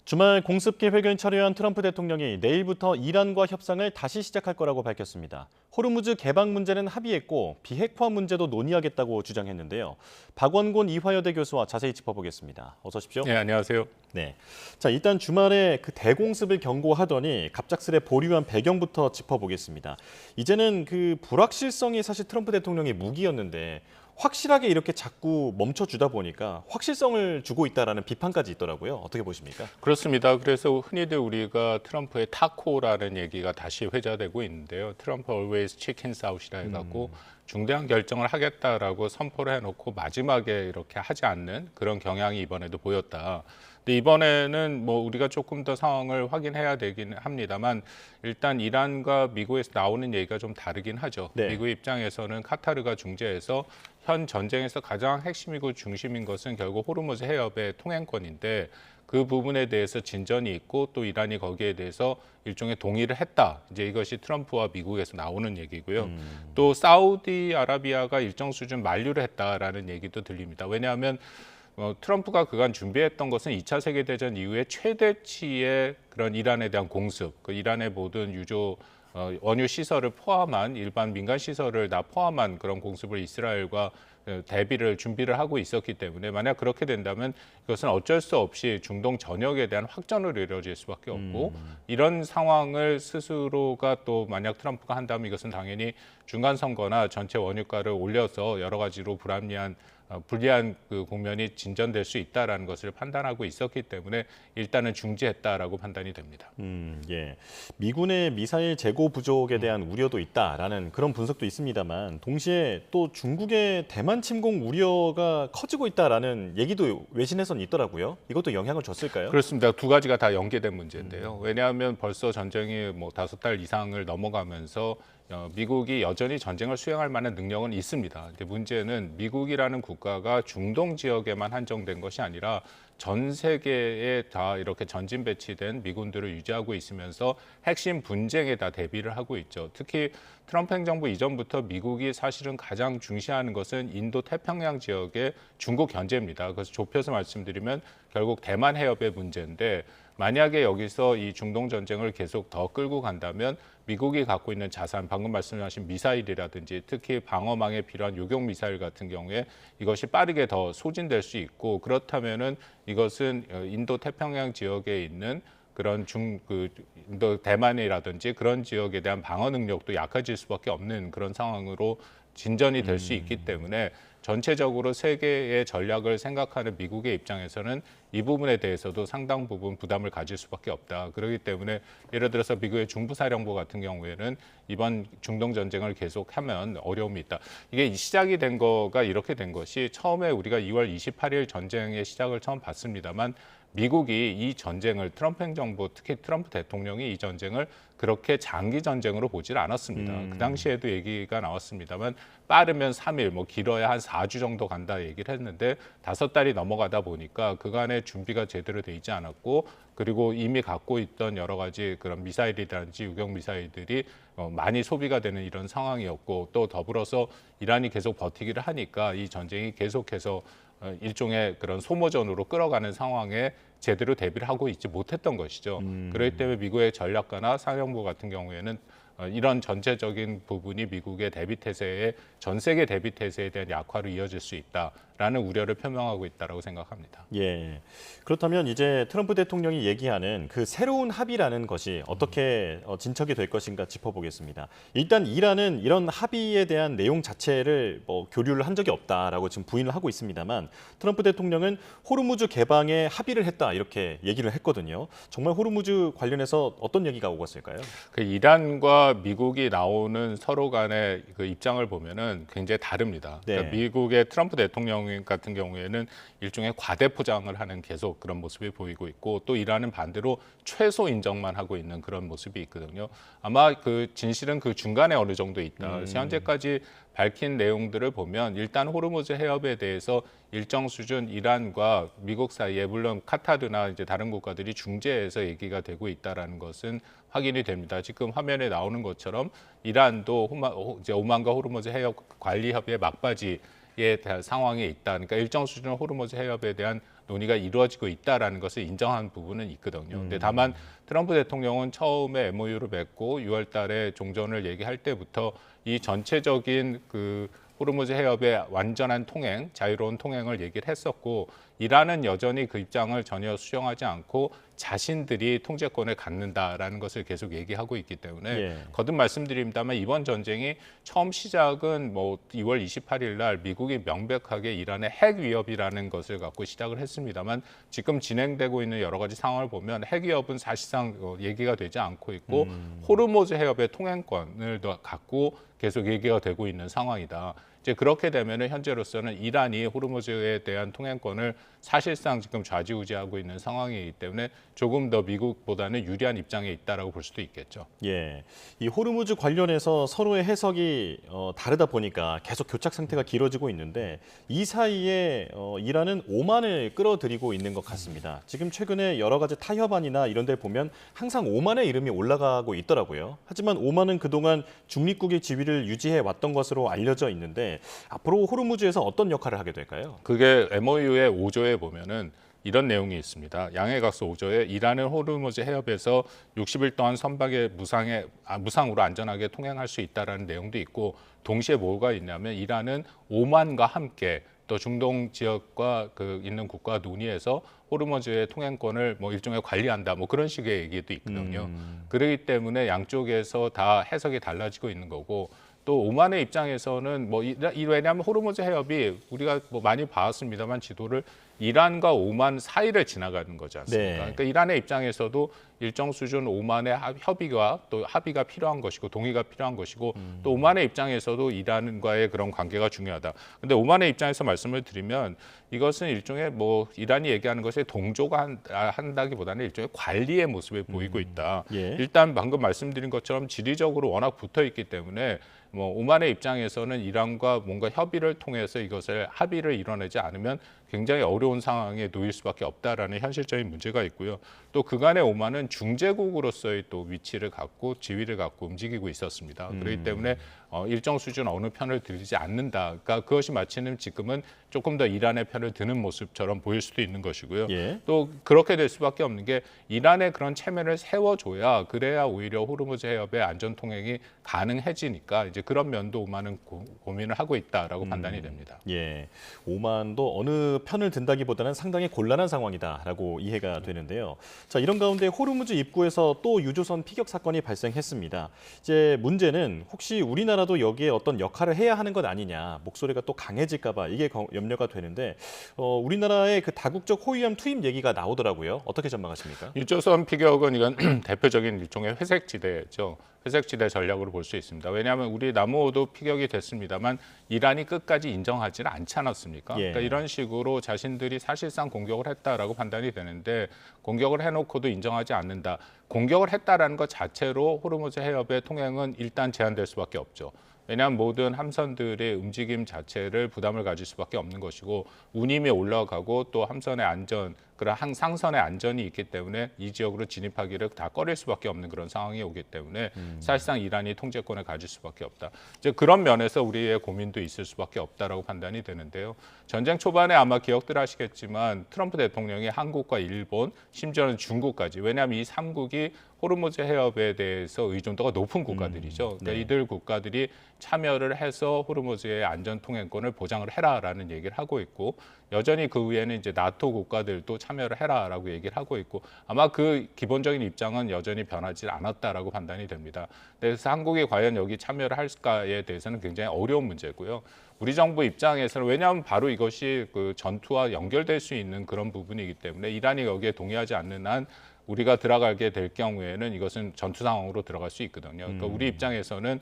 주말 공습기 회견 철회한 트럼프 대통령이 내일부터 이란과 협상을 다시 시작할 거라고 밝혔습니다. 호르무즈 개방 문제는 합의했고 비핵화 문제도 논의하겠다고 주장했는데요. 박원곤 이화여대 교수와 자세히 짚어보겠습니다. 어서 오십시오. 네, 안녕하세요. 네. 자, 일단 주말에 그 대공습을 경고하더니 갑작스레 보류한 배경부터 짚어보겠습니다. 이제는 그 불확실성이 사실 트럼프 대통령의 무기였는데 확실하게 이렇게 자꾸 멈춰주다 보니까 확실성을 주고 있다라는 비판까지 있더라고요. 어떻게 보십니까? 그렇습니다. 그래서 흔히들 우리가 트럼프의 타코라는 얘기가 다시 회자되고 있는데요. 트럼프 always chickens out이라 해갖고 중대한 결정을 하겠다라고 선포를 해놓고 마지막에 이렇게 하지 않는 그런 경향이 이번에도 보였다. 근데 이번에는 뭐 우리가 조금 더 상황을 확인해야 되긴 합니다만 일단 이란과 미국에서 나오는 얘기가 좀 다르긴 하죠. 네. 미국 입장에서는 카타르가 중재해서 현 전쟁에서 가장 핵심이고 중심인 것은 결국 호르무즈 해협의 통행권인데 그 부분에 대해서 진전이 있고 또 이란이 거기에 대해서 일종의 동의를 했다. 이제 이것이 트럼프와 미국에서 나오는 얘기고요. 또 사우디아라비아가 일정 수준 만류를 했다라는 얘기도 들립니다. 왜냐하면 트럼프가 그간 준비했던 것은 2차 세계대전 이후에 최대치의 그런 이란에 대한 공습, 그 이란의 모든 유조 원유 시설을 포함한 일반 민간 시설을 다 포함한 그런 공습을 이스라엘과 준비를 하고 있었기 때문에 만약 그렇게 된다면 이것은 어쩔 수 없이 중동 전역에 대한 확전으로 이루어질 수밖에 없고 이런 상황을 스스로가 또 만약 트럼프가 한다면 이것은 당연히 중간 선거나 전체 원유가를 올려서 여러 가지로 불리한 그 국면이 진전될 수 있다라는 것을 판단하고 있었기 때문에 일단은 중지했다라고 판단이 됩니다. 예. 미군의 미사일 재고 부족에 대한 우려도 있다라는 그런 분석도 있습니다만 동시에 또 중국의 대만 침공 우려가 커지고 있다라는 얘기도 외신에서는 있더라고요. 이것도 영향을 줬을까요? 그렇습니다. 두 가지가 다 연계된 문제인데요. 왜냐하면 벌써 전쟁이 뭐 5달 이상을 넘어가면서 미국이 여전히 전쟁을 수행할 만한 능력은 있습니다. 근데 문제는 미국이라는 국가가 중동 지역에만 한정된 것이 아니라 전 세계에 다 이렇게 전진 배치된 미군들을 유지하고 있으면서 핵심 분쟁에 다 대비를 하고 있죠. 특히 트럼프 행정부 이전부터 미국이 사실은 가장 중시하는 것은 인도 태평양 지역의 중국 견제입니다. 그래서 좁혀서 말씀드리면 결국 대만 해협의 문제인데 만약에 여기서 이 중동 전쟁을 계속 더 끌고 간다면 미국이 갖고 있는 자산, 방금 말씀하신 미사일이라든지 특히 방어망에 필요한 요격 미사일 같은 경우에 이것이 빠르게 더 소진될 수 있고 그렇다면은 이것은 인도 태평양 지역에 있는 그런 인도 대만이라든지 그런 지역에 대한 방어 능력도 약해질 수밖에 없는 그런 상황으로 진전이 될 수 있기 때문에 전체적으로 세계의 전략을 생각하는 미국의 입장에서는 이 부분에 대해서도 상당 부분 부담을 가질 수밖에 없다. 그렇기 때문에 예를 들어서 미국의 중부사령부 같은 경우에는 이번 중동 전쟁을 계속하면 어려움이 있다. 이게 시작이 된 거가 이렇게 된 것이 처음에 우리가 2월 28일 전쟁의 시작을 처음 봤습니다만 미국이 이 전쟁을 트럼프 행정부, 특히 트럼프 대통령이 이 전쟁을 그렇게 장기 전쟁으로 보질 않았습니다. 그 당시에도 얘기가 나왔습니다만 빠르면 3일, 뭐 길어야 한 4주 정도 간다 얘기를 했는데 5달이 넘어가다 보니까 그간의 준비가 제대로 돼 있지 않았고 그리고 이미 갖고 있던 여러 가지 그런 미사일이라든지 유격 미사일들이 많이 소비가 되는 이런 상황이었고 또 더불어서 이란이 계속 버티기를 하니까 이 전쟁이 계속해서 일종의 그런 소모전으로 끌어가는 상황에 제대로 대비를 하고 있지 못했던 것이죠. 그렇기 때문에 미국의 전략가나 사령부 같은 경우에는 이런 전체적인 부분이 미국의 대비 태세에 전 세계 대비 태세에 대한 약화로 이어질 수 있다라는 우려를 표명하고 있다라고 생각합니다. 예. 그렇다면 이제 트럼프 대통령이 얘기하는 그 새로운 합의라는 것이 어떻게 진척이 될 것인가 짚어보겠습니다. 일단 이란은 이런 합의에 대한 내용 자체를 교류를 한 적이 없다라고 지금 부인을 하고 있습니다만 트럼프 대통령은 호르무즈 개방에 합의를 했다 이렇게 얘기를 했거든요. 정말 호르무즈 관련해서 어떤 얘기가 오갔을까요? 그 이란과 미국이 나오는 서로 간의 그 입장을 보면은 굉장히 다릅니다. 네. 그러니까 미국의 트럼프 대통령 같은 경우에는 일종의 과대 포장을 하는 계속 그런 모습이 보이고 있고 또 이란은 반대로 최소 인정만 하고 있는 그런 모습이 있거든요. 아마 그 진실은 그 중간에 어느 정도 있다. 그래서 현재까지 밝힌 내용들을 보면 일단 호르무즈 해협에 대해서 일정 수준 이란과 미국 사이에 물론 카타르나 이제 다른 국가들이 중재해서 얘기가 되고 있다라는 것은 확인이 됩니다. 지금 화면에 나오는 것처럼 이란도 이제 오만과 호르무즈 해협 관리 협의의 막바지에 대한 상황에 있다. 그러니까 일정 수준의 호르무즈 해협에 대한 논의가 이루어지고 있다라는 것을 인정한 부분은 있거든요. 근데 다만 트럼프 대통령은 처음에 MOU를 맺고 6월 달에 종전을 얘기할 때부터 이 전체적인 그 호르무즈 해협의 완전한 통행, 자유로운 통행을 얘기를 했었고 이란은 여전히 그 입장을 전혀 수정하지 않고 자신들이 통제권을 갖는다라는 것을 계속 얘기하고 있기 때문에 예. 거듭 말씀드립니다만 이번 전쟁이 처음 시작은 뭐 2월 28일 날 미국이 명백하게 이란의 핵 위협이라는 것을 갖고 시작을 했습니다만 지금 진행되고 있는 여러 가지 상황을 보면 핵 위협은 사실상 얘기가 되지 않고 있고 호르무즈 해협의 통행권을 더 갖고 계속 얘기가 되고 있는 상황이다. 이제 그렇게 되면은 현재로서는 이란이 호르무즈에 대한 통행권을 사실상 지금 좌지우지하고 있는 상황이기 때문에 조금 더 미국보다는 유리한 입장에 있다라고 볼 수도 있겠죠. 예, 이 호르무즈 관련해서 서로의 해석이 다르다 보니까 계속 교착 상태가 길어지고 있는데 이 사이에 이란은 오만을 끌어들이고 있는 것 같습니다. 지금 최근에 여러 가지 타협안이나 이런 데 보면 항상 오만의 이름이 올라가고 있더라고요. 하지만 오만은 그동안 중립국의 지위를 유지해 왔던 것으로 알려져 있는데 앞으로 호르무즈에서 어떤 역할을 하게 될까요? 그게 MOU의 5조에 보면은 이런 내용이 있습니다. 양해각서 5조에 이란은 호르무즈 해협에서 60일 동안 선박에 무상으로 안전하게 통행할 수 있다라는 내용도 있고 동시에 뭐가 있냐면 이란은 오만과 함께 또 중동 지역과 있는 국가와 논의해서 호르무즈의 통행권을 뭐 일종의 관리한다 뭐 그런 식의 얘기도 있거든요. 그렇기 때문에 양쪽에서 다 해석이 달라지고 있는 거고 또 오만의 입장에서는 뭐 왜냐하면 호르무즈 해협이 우리가 뭐 많이 봤습니다만 지도를 이란과 오만 사이를 지나가는 거지 않습니까? 네. 그러니까 이란의 입장에서도 일정 수준 오만의 협의가 또 합의가 필요한 것이고 동의가 필요한 것이고 또 오만의 입장에서도 이란과의 그런 관계가 중요하다. 근데 오만의 입장에서 말씀을 드리면 이것은 일종의 뭐 이란이 얘기하는 것에 동조가 한다기보다는 일종의 관리의 모습을 보이고 있다. 예. 일단 방금 말씀드린 것처럼 지리적으로 워낙 붙어 있기 때문에 뭐 오만의 입장에서는 이란과 뭔가 협의를 통해서 이것을 합의를 이뤄내지 않으면 굉장히 어려운 상황에 놓일 수밖에 없다라는 현실적인 문제가 있고요. 또 그간의 오만은 중재국으로서의 또 위치를 갖고 지위를 갖고 움직이고 있었습니다. 그렇기 때문에 일정 수준 어느 편을 들지 않는다. 그러니까 그것이 마치는 지금은 조금 더 이란의 편을 드는 모습처럼 보일 수도 있는 것이고요. 예. 또 그렇게 될 수밖에 없는 게 이란의 그런 체면을 세워줘야 그래야 오히려 호르무즈 해협의 안전 통행이 가능해지니까 이제 그런 면도 오만은 고민을 하고 있다라고 판단이 됩니다. 예, 오만도 어느 편을 든다기보다는 상당히 곤란한 상황이다라고 이해가 되는데요. 자, 이런 가운데 호르무즈 입구에서 또 유조선 피격 사건이 발생했습니다. 이제 문제는 혹시 우리나라도 여기에 어떤 역할을 해야 하는 것 아니냐, 목소리가 또 강해질까 봐 이게 염려가 되는데 우리나라의 그 다국적 호위함 투입 얘기가 나오더라고요. 어떻게 전망하십니까? 유조선 피격은 이건 대표적인 일종의 회색지대죠. 회색지대 전략으로 볼 수 있습니다. 왜냐하면 우리 남우호도 피격이 됐습니다만 이란이 끝까지 인정하지는 않지 않았습니까? 예. 그러니까 이런 식으로 자신들이 사실상 공격을 했다라고 판단이 되는데 공격을 해놓고도 인정하지 않는다. 공격을 했다라는 것 자체로 호르무즈 해협의 통행은 일단 제한될 수밖에 없죠. 왜냐하면 모든 함선들의 움직임 자체를 부담을 가질 수밖에 없는 것이고 운임이 올라가고 또 함선의 안전, 그런 상선의 안전이 있기 때문에 이 지역으로 진입하기를 다 꺼릴 수밖에 없는 그런 상황이 오기 때문에 사실상 이란이 통제권을 가질 수밖에 없다. 이제 그런 면에서 우리의 고민도 있을 수밖에 없다라고 판단이 되는데요. 전쟁 초반에 아마 기억들 하시겠지만 트럼프 대통령이 한국과 일본, 심지어는 중국까지 왜냐하면 이 3국이 호르무즈 해협에 대해서 의존도가 높은 국가들이죠. 그러니까 네. 이들 국가들이 참여를 해서 호르무즈의 안전 통행권을 보장을 해라라는 얘기를 하고 있고 여전히 그 위에는 이제 나토 국가들도 참여를 해라라고 얘기를 하고 있고 아마 그 기본적인 입장은 여전히 변하지 않았다라고 판단이 됩니다. 그래서 한국이 과연 여기 참여를 할까에 대해서는 굉장히 어려운 문제고요. 우리 정부 입장에서는 왜냐하면 바로 이것이 그 전투와 연결될 수 있는 그런 부분이기 때문에 이란이 여기에 동의하지 않는 한 우리가 들어가게 될 경우에는 이것은 전투 상황으로 들어갈 수 있거든요. 그러니까 우리 입장에서는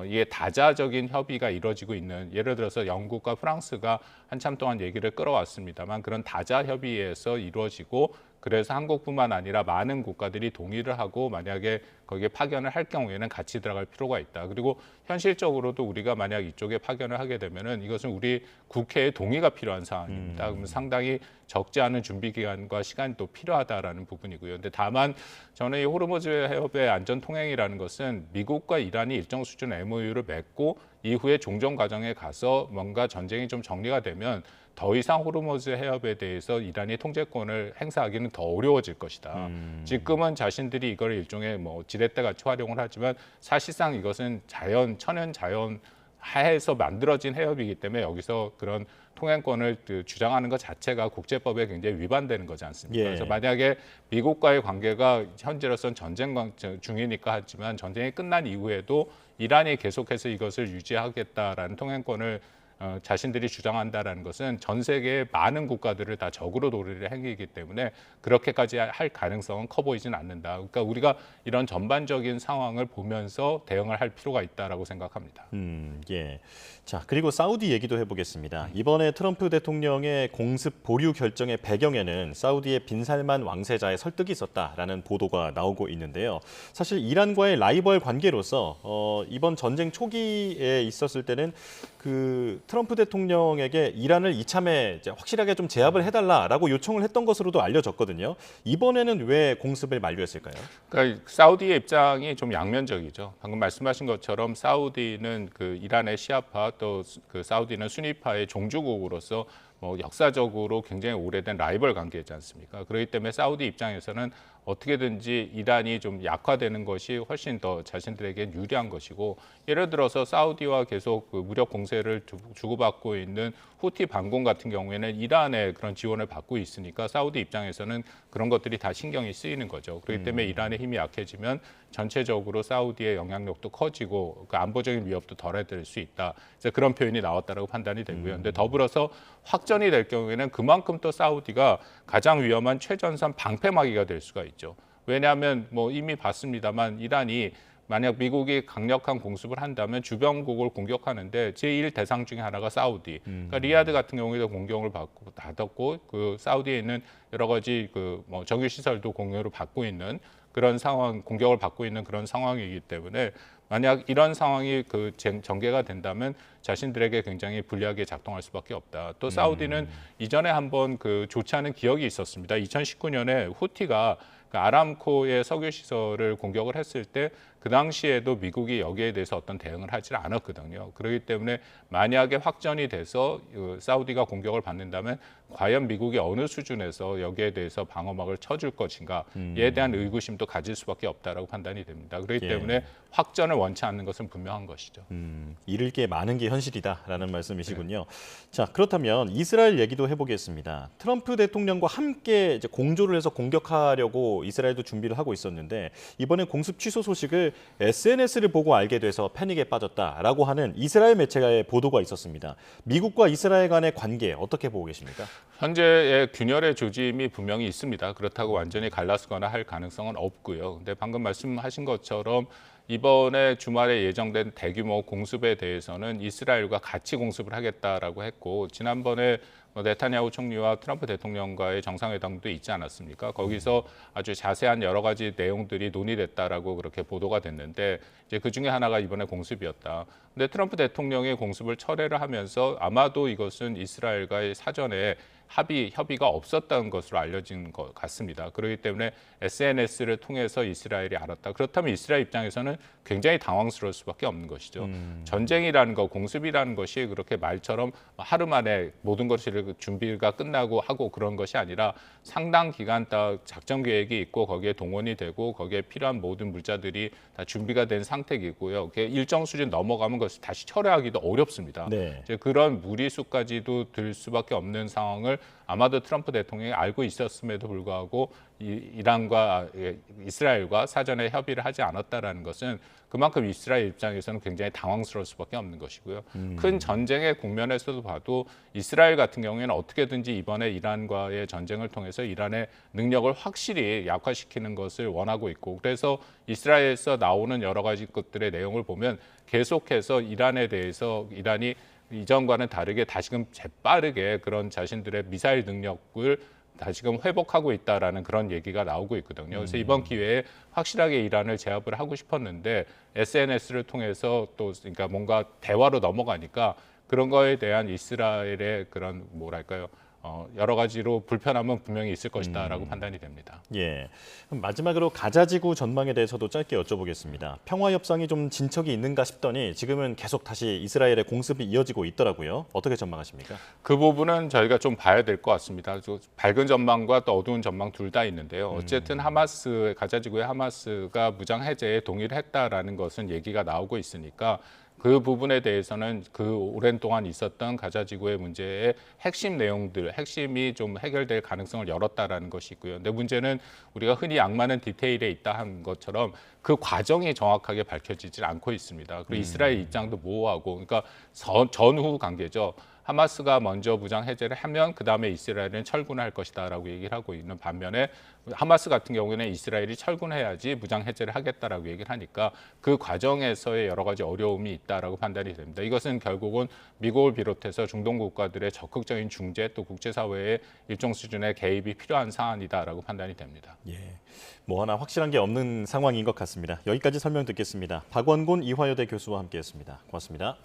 이게 다자적인 협의가 이루어지고 있는 예를 들어서 영국과 프랑스가 한참 동안 얘기를 끌어왔습니다만 그런 다자 협의에서 이루어지고 그래서 한국뿐만 아니라 많은 국가들이 동의를 하고 만약에 거기에 파견을 할 경우에는 같이 들어갈 필요가 있다. 그리고 현실적으로도 우리가 만약 이쪽에 파견을 하게 되면은 이것은 우리 국회의 동의가 필요한 상황입니다. 그러면 상당히 적지 않은 준비 기간과 시간이 또 필요하다라는 부분이고요. 근데 다만 저는 이 호르무즈 해협의 안전 통행이라는 것은 미국과 이란이 일정 수준 MOU를 맺고 이후에 종전 과정에 가서 뭔가 전쟁이 좀 정리가 되면 더 이상 호르무즈 해협에 대해서 이란이 통제권을 행사하기는 더 어려워질 것이다. 지금은 자신들이 이걸 일종의 뭐 지렛대 같이 활용을 하지만 사실상 이것은 천연 자연 하에서 만들어진 해협이기 때문에 여기서 그런 통행권을 주장하는 것 자체가 국제법에 굉장히 위반되는 거지 않습니까? 예. 그래서 만약에 미국과의 관계가 현재로서는 전쟁 중이니까 하지만 전쟁이 끝난 이후에도 이란이 계속해서 이것을 유지하겠다라는 통행권을 자신들이 주장한다라는 것은 전 세계의 많은 국가들을 다 적으로 노리는 행위이기 때문에 그렇게까지 할 가능성은 커 보이진 않는다. 그러니까 우리가 이런 전반적인 상황을 보면서 대응을 할 필요가 있다라고 생각합니다. 예. 자, 그리고 사우디 얘기도 해보겠습니다. 이번에 트럼프 대통령의 공습 보류 결정의 배경에는 사우디의 빈살만 왕세자의 설득이 있었다라는 보도가 나오고 있는데요. 사실 이란과의 라이벌 관계로서 이번 전쟁 초기에 있었을 때는 그 트럼프 대통령에게 이란을 이참에 이제 확실하게 좀 제압을 해달라라고 요청을 했던 것으로도 알려졌거든요. 이번에는 왜 공습을 만류했을까요? 그러니까 사우디의 입장이 좀 양면적이죠. 방금 말씀하신 것처럼 사우디는 그 이란의 시아파 또 그 사우디는 수니파의 종주국으로서 뭐 역사적으로 굉장히 오래된 라이벌 관계이지 않습니까? 그렇기 때문에 사우디 입장에서는 어떻게든지 이란이 좀 약화되는 것이 훨씬 더 자신들에게 유리한 것이고 예를 들어서 사우디와 계속 그 무력 공세를 주고받고 있는 후티 반공 같은 경우에는 이란의 그런 지원을 받고 있으니까 사우디 입장에서는 그런 것들이 다 신경이 쓰이는 거죠. 그렇기 때문에 이란의 힘이 약해지면 전체적으로 사우디의 영향력도 커지고 그 안보적인 위협도 덜해질 수 있다. 그래서 그런 표현이 나왔다라고 판단이 되고요. 근데 더불어서 확전이 될 경우에는 그만큼 또 사우디가 가장 위험한 최전선 방패막이가 될 수가 있죠. 왜냐하면 뭐 이미 봤습니다만 이란이 만약 미국이 강력한 공습을 한다면 주변국을 공격하는데 제1 대상 중에 하나가 사우디. 그러니까 리야드 같은 경우에도 공격을 받았고 그 사우디에 있는 여러 가지 그 뭐 정유 시설도 공격을 받고 있는 그런 상황, 공격을 받고 있는 그런 상황이기 때문에 만약 이런 상황이 그 전개가 된다면 자신들에게 굉장히 불리하게 작동할 수밖에 없다. 또 사우디는 이전에 한번 그 좋지 않은 기억이 있었습니다. 2019년에 후티가 그 아람코의 석유 시설을 공격을 했을 때 그 당시에도 미국이 여기에 대해서 어떤 대응을 하지 않았거든요. 그렇기 때문에 만약에 확전이 돼서 사우디가 공격을 받는다면 과연 미국이 어느 수준에서 여기에 대해서 방어막을 쳐줄 것인가에 대한 의구심도 가질 수밖에 없다라고 판단이 됩니다. 그렇기 때문에 확전을 원치 않는 것은 분명한 것이죠. 잃을 게 많은 게 현실이다라는 말씀이시군요. 자, 그렇다면 이스라엘 얘기도 해보겠습니다. 트럼프 대통령과 함께 이제 공조를 해서 공격하려고 이스라엘도 준비를 하고 있었는데 이번에 공습 취소 소식을 SNS를 보고 알게 돼서 패닉에 빠졌다라고 하는 이스라엘 매체의 보도가 있었습니다. 미국과 이스라엘 간의 관계 어떻게 보고 계십니까? 현재의 균열의 조짐이 분명히 있습니다. 그렇다고 완전히 갈라서거나 할 가능성은 없고요. 근데 방금 말씀하신 것처럼 이번에 주말에 예정된 대규모 공습에 대해서는 이스라엘과 같이 공습을 하겠다라고 했고 지난번에 네타냐후 총리와 트럼프 대통령과의 정상회담도 있지 않았습니까? 거기서 아주 자세한 여러 가지 내용들이 논의됐다라고 그렇게 보도가 됐는데 이제 그 중에 하나가 이번에 공습이었다. 근데 트럼프 대통령의 공습을 철회를 하면서 아마도 이것은 이스라엘과의 사전에 협의가 없었다는 것으로 알려진 것 같습니다. 그렇기 때문에 SNS를 통해서 이스라엘이 알았다. 그렇다면 이스라엘 입장에서는 굉장히 당황스러울 수밖에 없는 것이죠. 전쟁이라는 것, 공습이라는 것이 그렇게 말처럼 하루 만에 모든 것이 준비가 끝나고 하고 그런 것이 아니라 상당 기간 다 작전 계획이 있고 거기에 동원이 되고 거기에 필요한 모든 물자들이 다 준비가 된 상태이고요. 일정 수준 넘어가면 그것을 다시 철회하기도 어렵습니다. 네. 이제 그런 무리수까지도 들 수밖에 없는 상황을 아마도 트럼프 대통령이 알고 있었음에도 불구하고 이란과 이스라엘과 사전에 협의를 하지 않았다라는 것은 그만큼 이스라엘 입장에서는 굉장히 당황스러울 수밖에 없는 것이고요. 큰 전쟁의 국면에서도 봐도 이스라엘 같은 경우에는 어떻게든지 이번에 이란과의 전쟁을 통해서 이란의 능력을 확실히 약화시키는 것을 원하고 있고 그래서 이스라엘에서 나오는 여러 가지 것들의 내용을 보면 계속해서 이란에 대해서 이란이 이전과는 다르게 다시금 재빠르게 그런 자신들의 미사일 능력을 다시금 회복하고 있다라는 그런 얘기가 나오고 있거든요. 그래서 이번 기회에 확실하게 이란을 제압을 하고 싶었는데 SNS를 통해서 또 그러니까 뭔가 대화로 넘어가니까 그런 거에 대한 이스라엘의 그런 뭐랄까요? 여러 가지로 불편함은 분명히 있을 것이다라고 판단이 됩니다. 예. 그럼 마지막으로 가자지구 전망에 대해서도 짧게 여쭤보겠습니다. 평화 협상이 좀 진척이 있는가 싶더니 지금은 계속 다시 이스라엘의 공습이 이어지고 있더라고요. 어떻게 전망하십니까? 그 부분은 저희가 좀 봐야 될 것 같습니다. 밝은 전망과 또 어두운 전망 둘 다 있는데요. 어쨌든 가자지구의 하마스가 무장 해제에 동의를 했다라는 것은 얘기가 나오고 있으니까 그 부분에 대해서는 그 오랜 동안 있었던 가자지구의 문제의 핵심 내용들, 핵심이 좀 해결될 가능성을 열었다라는 것이 있고요. 근데 문제는 우리가 흔히 악마는 디테일에 있다 한 것처럼 그 과정이 정확하게 밝혀지질 않고 있습니다. 그리고 이스라엘 입장도 모호하고, 그러니까 전후 관계죠. 하마스가 먼저 무장 해제를 하면 그다음에 이스라엘은 철군할 것이다라고 얘기를 하고 있는 반면에 하마스 같은 경우에는 이스라엘이 철군해야지 무장 해제를 하겠다라고 얘기를 하니까 그 과정에서의 여러 가지 어려움이 있다라고 판단이 됩니다. 이것은 결국은 미국을 비롯해서 중동 국가들의 적극적인 중재 또 국제사회의 일정 수준의 개입이 필요한 사안이다라고 판단이 됩니다. 예. 뭐 하나 확실한 게 없는 상황인 것 같습니다. 여기까지 설명 듣겠습니다. 박원곤 이화여대 교수와 함께했습니다. 고맙습니다.